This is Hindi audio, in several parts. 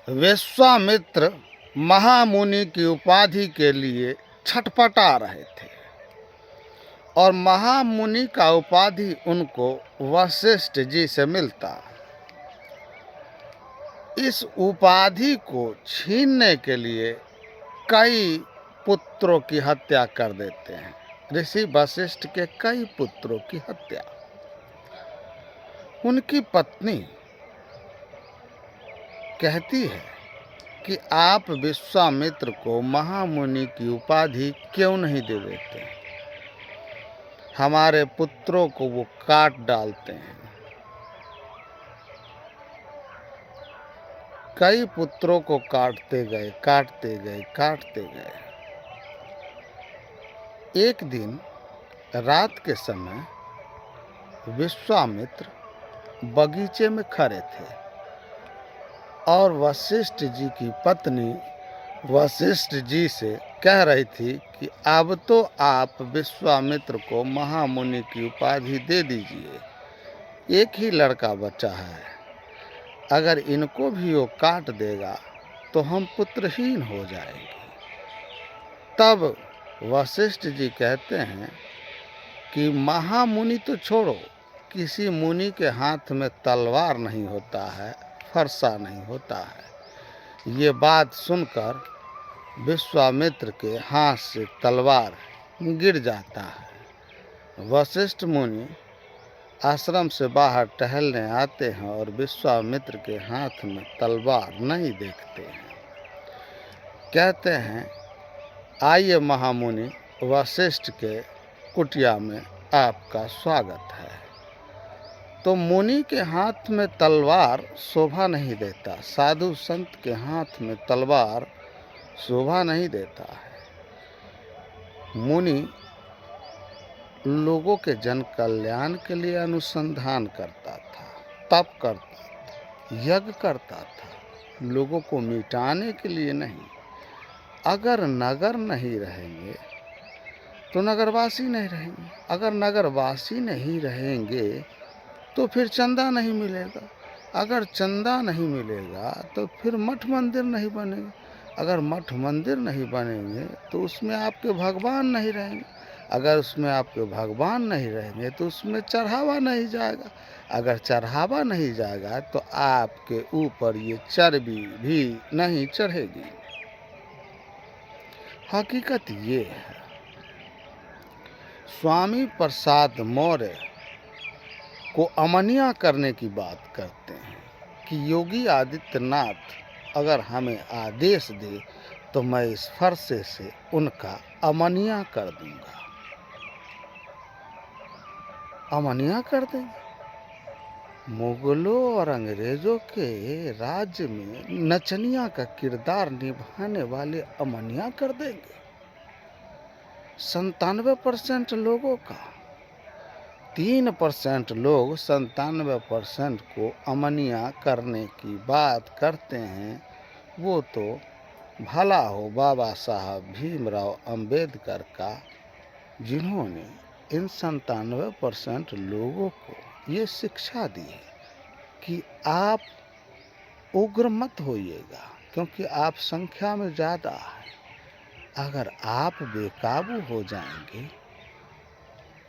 विश्वामित्र महामुनि की उपाधि के लिए छटपटा रहे थे और महामुनि का उपाधि उनको वशिष्ठ जी से मिलता। इस उपाधि को छीनने के लिए कई पुत्रों की हत्या कर देते हैं। ऋषि वशिष्ठ के कई पुत्रों की हत्या। उनकी पत्नी कहती है कि आप विश्वामित्र को महामुनि की उपाधि क्यों नहीं दे देते? हमारे पुत्रों को वो काट डालते हैं। कई पुत्रों को काटते गए। एक दिन रात के समय विश्वामित्र बगीचे में खड़े थे और वशिष्ठ जी की पत्नी वशिष्ठ जी से कह रही थी कि अब तो आप विश्वामित्र को महामुनि की उपाधि दे दीजिए। एक ही लड़का बचा है, अगर इनको भी वो काट देगा तो हम पुत्रहीन हो जाएंगे। तब वशिष्ठ जी कहते हैं कि महामुनि तो छोड़ो, किसी मुनि के हाथ में तलवार नहीं होता है, फरसा नहीं होता है। ये बात सुनकर विश्वामित्र के हाथ से तलवार गिर जाता है। वशिष्ठ मुनि आश्रम से बाहर टहलने आते हैं और विश्वामित्र के हाथ में तलवार नहीं देखते हैं। कहते हैं, आइए महामुनि, वशिष्ठ के कुटिया में आपका स्वागत है। तो मुनि के हाथ में तलवार शोभा नहीं देता, साधु संत के हाथ में तलवार शोभा नहीं देता है। मुनि लोगों के जन कल्याण के लिए अनुसंधान करता था, तप करता था, यज्ञ करता था, लोगों को मिटाने के लिए नहीं। अगर नगर नहीं रहेंगे तो नगरवासी नहीं रहेंगे, अगर नगरवासी नहीं रहेंगे तो फिर चंदा नहीं मिलेगा, अगर चंदा नहीं मिलेगा तो फिर मठ मंदिर नहीं बनेगा, अगर मठ मंदिर नहीं बनेंगे तो उसमें आपके भगवान नहीं रहेंगे, अगर उसमें आपके भगवान नहीं रहेंगे तो उसमें चढ़ावा नहीं जाएगा, अगर चढ़ावा नहीं जाएगा तो आपके ऊपर ये चर्बी भी नहीं चढ़ेगी। हकीकत ये है। स्वामी प्रसाद मौर्य को अमनिया करने की बात करते हैं कि योगी आदित्यनाथ अगर हमें आदेश दे तो मैं इस फरसे से उनका अमनिया कर दूंगा। अमनिया कर देंगे। मुगलों और अंग्रेजों के राज्य में नचनिया का किरदार निभाने वाले अमनिया कर देंगे। 97% लोगों का, 3% लोग 97% को अमनिया करने की बात करते हैं। वो तो भला हो बाबा साहब भीमराव अंबेडकर का, जिन्होंने इन 97% लोगों को ये शिक्षा दी है कि आप उग्र मत होइएगा, क्योंकि आप संख्या में ज़्यादा है। अगर आप बेकाबू हो जाएंगे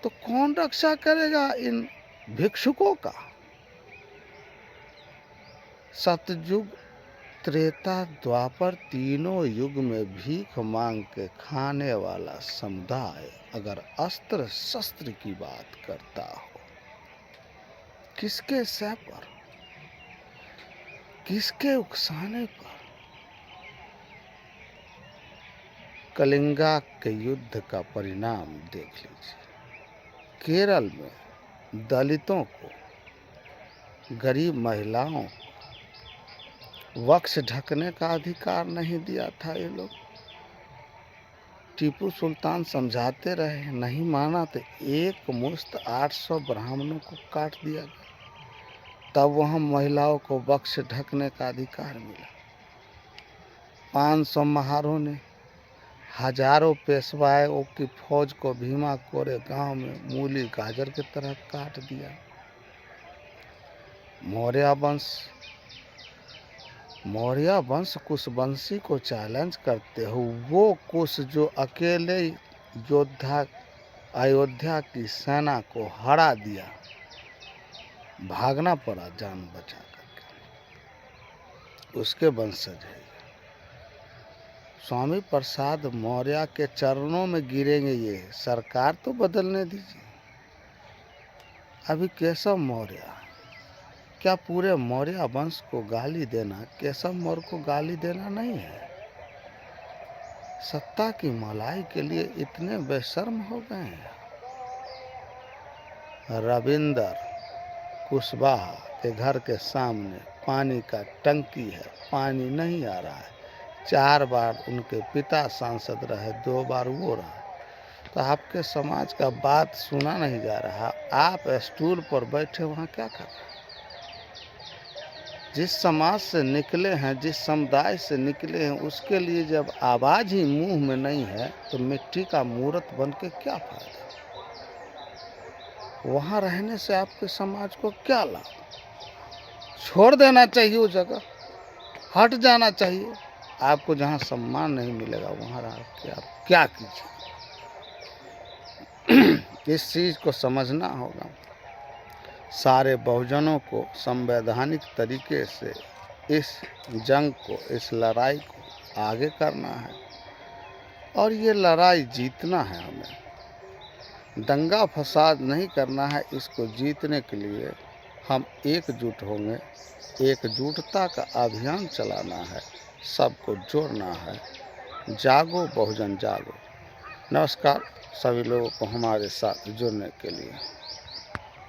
तो कौन रक्षा करेगा इन भिक्षुकों का? सतयुग, त्रेता, द्वापर, तीनों युग में भीख मांग के खाने वाला समुदाय अगर अस्त्र शस्त्र की बात करता हो, किसके सह पर, किसके उकसाने पर? कलिंगा के युद्ध का परिणाम देख लीजिए। केरल में दलितों को, गरीब महिलाओं को वक्ष ढकने का अधिकार नहीं दिया था ये लोग। टीपू सुल्तान समझाते रहे, नहीं माना तो एक मुश्त 800 ब्राह्मणों को काट दिया गया। तब वहाँ महिलाओं को वक्ष ढकने का अधिकार मिला। 500 महारों ने हजारों पेशवाओं की फौज को भीमा कोरे गांव में मूली गाजर की तरह काट दिया। मौर्य वंश मौर्य वंश कुशवंशी को चैलेंज करते हो, वो कुश जो अकेले योद्धा अयोध्या की सेना को हरा दिया, भागना पड़ा जान बचा करके, उसके वंशज है। स्वामी प्रसाद मौर्य के चरणों में गिरेंगे ये, सरकार तो बदलने दीजिए। अभी केशव मौर्य, क्या पूरे मौर्य वंश को गाली देना केशव मौर्य को गाली देना नहीं है? सत्ता की मलाई के लिए इतने बेशर्म हो गए हैं। रविंदर कुशवाहा के घर के सामने पानी का टंकी है, पानी नहीं आ रहा है। 4 बार उनके पिता सांसद रहे, 2 बार वो रहे, तो आपके समाज का बात सुना नहीं जा रहा। आप स्टूल पर बैठे वहाँ क्या कर रहे हैं? जिस समाज से निकले हैं, जिस समुदाय से निकले हैं, उसके लिए जब आवाज़ ही मुंह में नहीं है तो मिट्टी का मूर्त बन के क्या फायदा? वहाँ रहने से आपके समाज को क्या लाभ? छोड़ देना चाहिए वो जगह, हट जाना चाहिए। आपको जहाँ सम्मान नहीं मिलेगा वहाँ रह के आप क्या कीजिए? इस चीज़ को समझना होगा। सारे बहुजनों को संवैधानिक तरीके से इस जंग को, इस लड़ाई को आगे करना है और ये लड़ाई जीतना है। हमें दंगा फसाद नहीं करना है। इसको जीतने के लिए हम एकजुट होंगे, एकजुटता का अभियान चलाना है, सबको जोड़ना है। जागो बहुजन जागो। नमस्कार सभी लोगों को हमारे साथ जुड़ने के लिए।